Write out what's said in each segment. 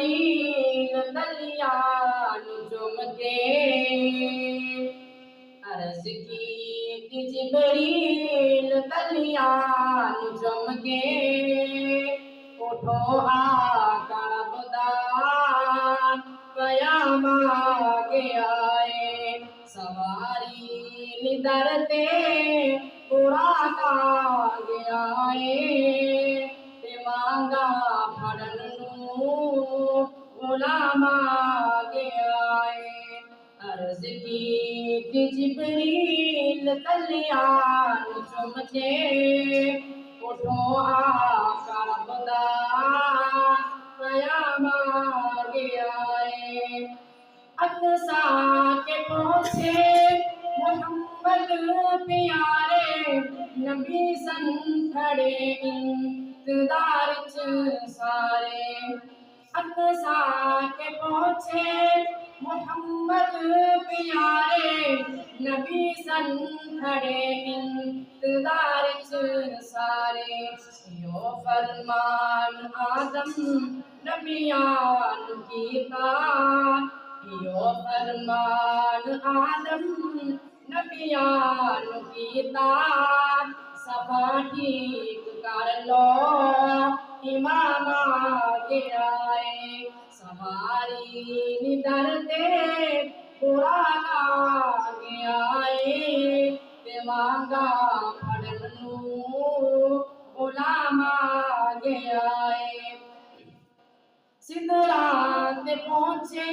जिबरील तलियां चुम के, अर्ज की जिबरील तलियां चुम के, उठो आका रब्दा क़याम आ गया है। सवारी निदर ते बुराक आ गया है, ते मांगा फड़न नूं गुलाम आ गया है। अर्ज की जिबरील तलियां चुम के, उठो आका रब्दा क़याम आ गया है। अक़सा के पहुँचे मोहम्मद प्यारे, नबी सन खड़े इंतज़ार च सारे। अक़सा के पहुँचे मोहम्मद प्यारे, नबी सन खड़े इंतज़ार च सारे। यो फरमान आदम नबियान कीता, यो फरमान आदम नबियान कीता, सफा ठीक कर लो इमाम आ गया है। सवारी निदर ते बुराक आ गया है, ते मांगा फड़न नूं गुलाम आ गया है। सिदरा ते पहुँचे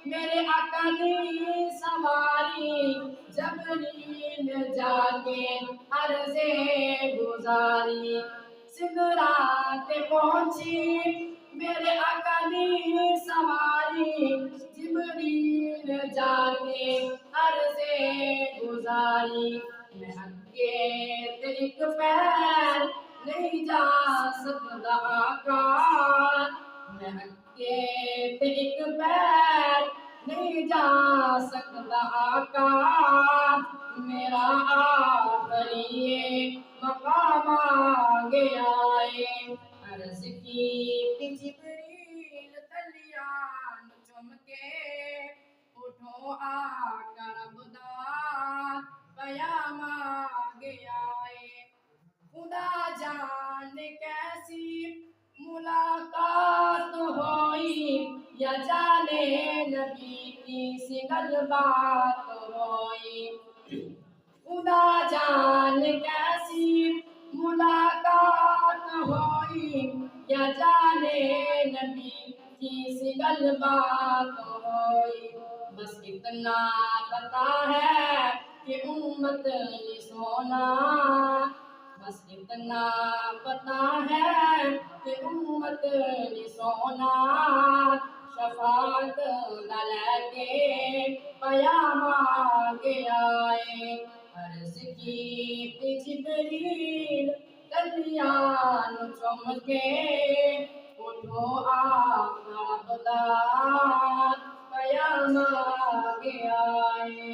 मेरे आका दी सवारी, जबरील जाके अर्ज़े गुजारी। सिदरा ते पहुँची मेरे आका दी सवारी, जिबरील जाके अर्ज़े गुजारी। मैं अगे ते एक पैर नहीं जा सकदा आका, मैं अगे ते एक पैर नहीं जा सकदा आका, मेरा आखिरी मकाम आ गया है। अर्ज की जिबरील तलियां चुम के, उठो आका रब्दा क़याम आ गया है। खुदा जाने कैसी मुलाकात होई, या जाने नबी की सी गलबात होई। खुदा जाने कैसी मुलाकात होई, या जाने नबी की सी गलबात होई। बस इतना पता है कि उम्मत ने सोना, बस इतना पता है कि उम्मत ने सोना, शफाअत लेके क़याम आ गया है। अर्ज की जिबरील तलियां चुम के, उठो आका रब्दा क़याम आ गया है।